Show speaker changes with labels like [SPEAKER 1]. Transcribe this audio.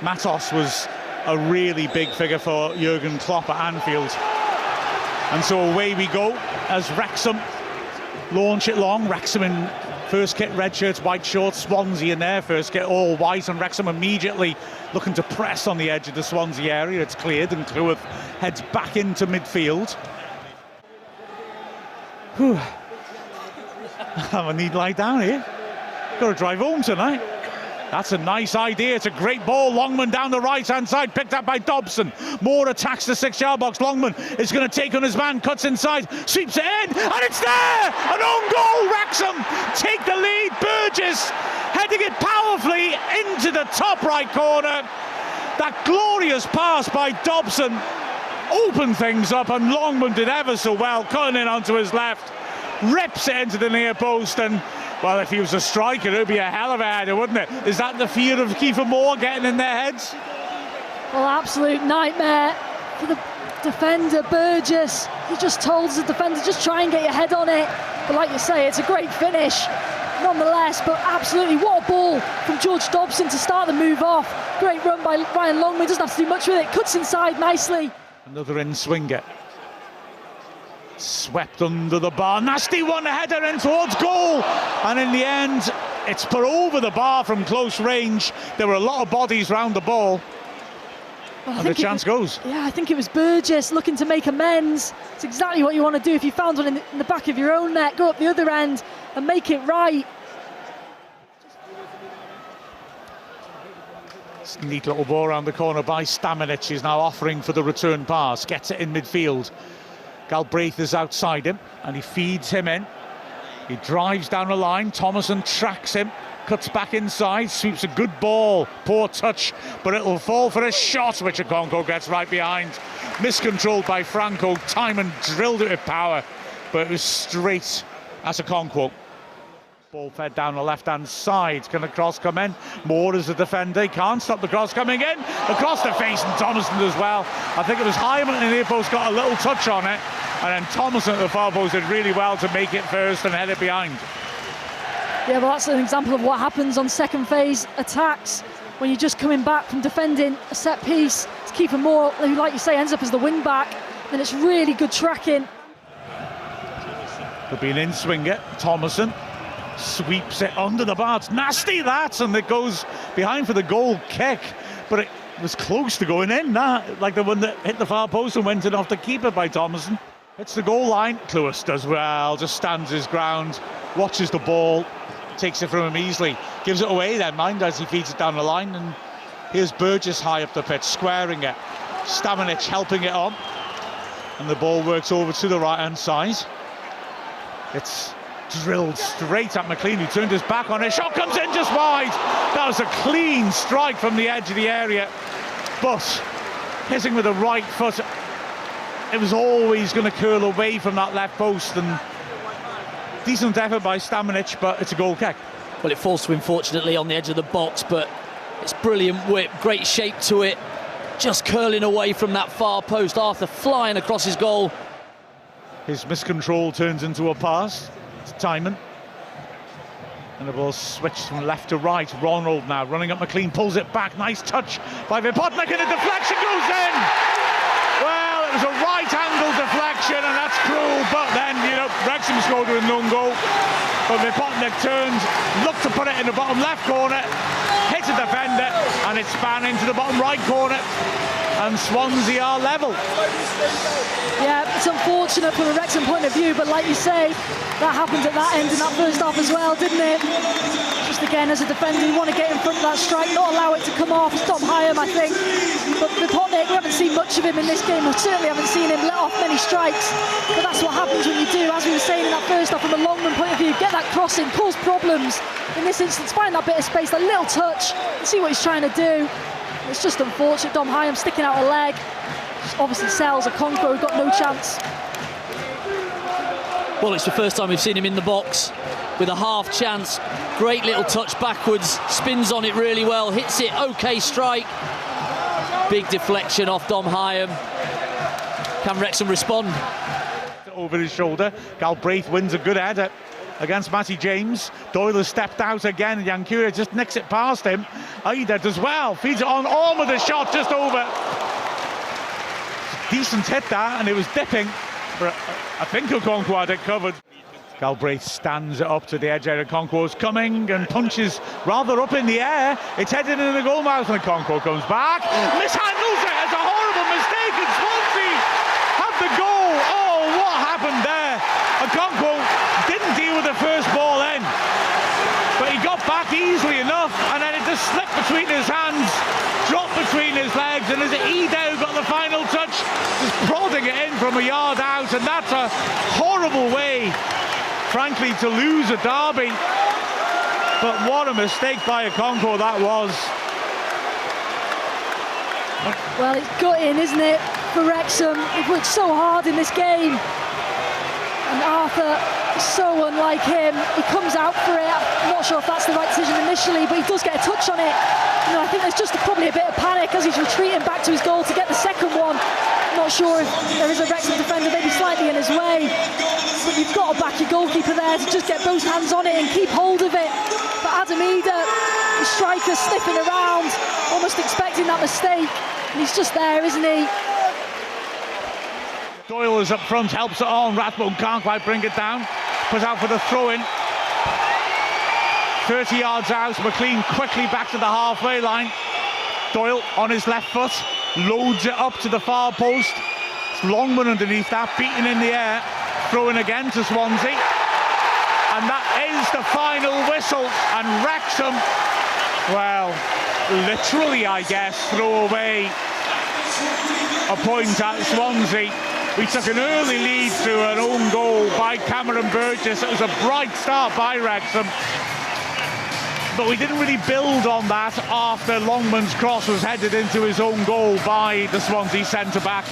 [SPEAKER 1] Matos was a really big figure for Jurgen Klopp at Anfield. And so away we go as Wrexham launch it long. Wrexham in first kit, red shirts, white shorts. Swansea in their first kit, all white, and Wrexham immediately looking to press on the edge of the Swansea area. It's cleared and Cleworth heads back into midfield. Whew. I need to lie down here. Got to drive home tonight. That's a nice idea. It's a great ball. Longman down the right-hand side, picked up by Dobson. Moore attacks the 6-yard box. Longman is going to take on his man, cuts inside, sweeps it in, and it's there! An own goal! Wrexham take the lead. Burgess heading it powerfully into the top right corner. That glorious pass by Dobson opened things up, and Longman did ever so well, cutting in onto his left, rips it into the near post, and well, if he was a striker, it would be a hell of a header, wouldn't it? Is that the fear of Kiefer Moore getting in their heads?
[SPEAKER 2] Well, absolute nightmare for the defender, Burgess. He just told the defender, just try and get your head on it. But like you say, it's a great finish, nonetheless. But absolutely, what a ball from George Dobson to start the move off. Great run by Ryan Longman, doesn't have to do much with it. Cuts inside nicely.
[SPEAKER 1] Another in-swinger. Swept under the bar, nasty one, header in towards goal, and in the end it's put over the bar from close range. There were a lot of bodies round the ball, and the chance goes.
[SPEAKER 2] Yeah, I think it was Burgess looking to make amends. It's exactly what you want to do if you found one in the back of your own net. Go up the other end and make it right.
[SPEAKER 1] Neat little ball around the corner by Stamenic. He's now offering for the return pass, gets it in midfield. Galbraith is outside him and he feeds him in. He drives down the line. Thomason tracks him, cuts back inside, sweeps a good ball. Poor touch, but it'll fall for a shot, which Okonkwo gets right behind. Miscontrolled by Franco. Timon drilled it with power, but it was straight at Okonkwo. Ball fed down the left-hand side. Can the cross come in? Moore is the defender. He can't stop the cross coming in. Across the face, and Thomason as well. I think it was Hyman in the near post got a little touch on it, and then Thomason at the far post did really well to make it first and head it behind.
[SPEAKER 2] Yeah, well, that's an example of what happens on second phase attacks when you're just coming back from defending a set piece. It's Kiefer Moore, who, like you say, ends up as the wing back. Then it's really good tracking.
[SPEAKER 1] Could be an in-swinger. Thomason sweeps it under the bar. It's nasty, that, and it goes behind for the goal kick, but it was close to going in, like the one that hit the far post and went in off the keeper by Thomason. It's the goal line. Cleworth does well, just stands his ground, watches the ball, takes it from him easily, gives it away then, mind, as he feeds it down the line, and here's Burgess high up the pitch, squaring it. Stamenic helping it on, and the ball works over to the right-hand side. It's drilled straight at McLean, who turned his back on it. Shot comes in just wide. That was a clean strike from the edge of the area, but hitting with the right foot, it was always going to curl away from that left post. And decent effort by Stamenic, but it's a goal kick.
[SPEAKER 3] Well, it falls to him fortunately on the edge of the box, but it's brilliant whip, great shape to it, just curling away from that far post. Arthur flying across his goal.
[SPEAKER 1] His miscontrol turns into a pass. Timon, and the ball switched from left to right. Ronald now running up McLean, pulls it back. Nice touch by Vipotnik, and the deflection goes in. Well, it was a right-angle deflection, and that's cruel, but then, you know, Wrexham scored with an own goal, but Vipotnik turned, looked to put it in the bottom left corner, hit a defender, and it span into the bottom right corner, and Swansea are level.
[SPEAKER 2] Yeah, it's unfortunate from a Wrexham point of view, but like you say, that happened at that end in that first half as well, didn't it? Just again, as a defender, you want to get in front of that strike, not allow it to come off. Stop Hyam, I think. But Vipotnik, we haven't seen much of him in this game. We certainly haven't seen him let off many strikes. But that's what happens when you do, as we were saying in that first half, from a Longman point of view, get that crossing, cause problems. In this instance, find that bit of space, that little touch, and see what he's trying to do. It's just unfortunate. Dom Hyam sticking out a leg. Just obviously sells Okonkwo, got no chance.
[SPEAKER 3] Well, it's the first time we've seen him in the box with a half chance. Great little touch backwards, spins on it really well, hits it, okay strike. Big deflection off Dom Hyam. Can Wrexham respond?
[SPEAKER 1] Over his shoulder, Galbraith wins a good header. against Matty James. Doyle has stepped out again, and Yankuria just nicks it past him. Aida does well, feeds it on, with a shot just over. Decent hit that, and it was dipping, but I think Okonkwo had it covered. Galbraith stands it up to the edge area. Okonkwo's coming and punches rather up in the air. It's headed into the goal mouth, and Okonkwo comes back, mishandles it. It's a horrible mistake, and Swansea have the goal. Oh, what happened there? Okonkwo didn't deal with the first ball then, but he got back easily enough, and then it just slipped between his hands, dropped between his legs, and as Ida got the final touch, just prodding it in from a yard out, and that's a horrible way, frankly, to lose a derby. But what a mistake by Okonkwo that was.
[SPEAKER 2] Well, it's gutting, isn't it, for Wrexham? They've worked so hard in this game. And Arthur is so unlike him. He comes out for it. I'm not sure if that's the right decision initially, but he does get a touch on it. You know, I think there's just probably a bit of panic as he's retreating back to his goal to get the second one. I'm not sure if there is a Wrexham defender maybe slightly in his way, but you've got to back your goalkeeper there to just get both hands on it and keep hold of it. But Adam Ida, the striker, sniffing around, almost expecting that mistake, and he's just there, isn't he?
[SPEAKER 1] Doyle is up front, helps it on. Rathbone can't quite bring it down. Put out for the throw-in. 30 yards out. McLean quickly back to the halfway line. Doyle on his left foot, loads it up to the far post. It's Longman underneath that, beaten in the air. Throw-in again to Swansea. And that is the final whistle. And Wrexham, well, literally, I guess, throw away a point at Swansea. We took an early lead through an own goal by Cameron Burgess. It was a bright start by Wrexham, but we didn't really build on that after Longman's cross was headed into his own goal by the Swansea centre-back.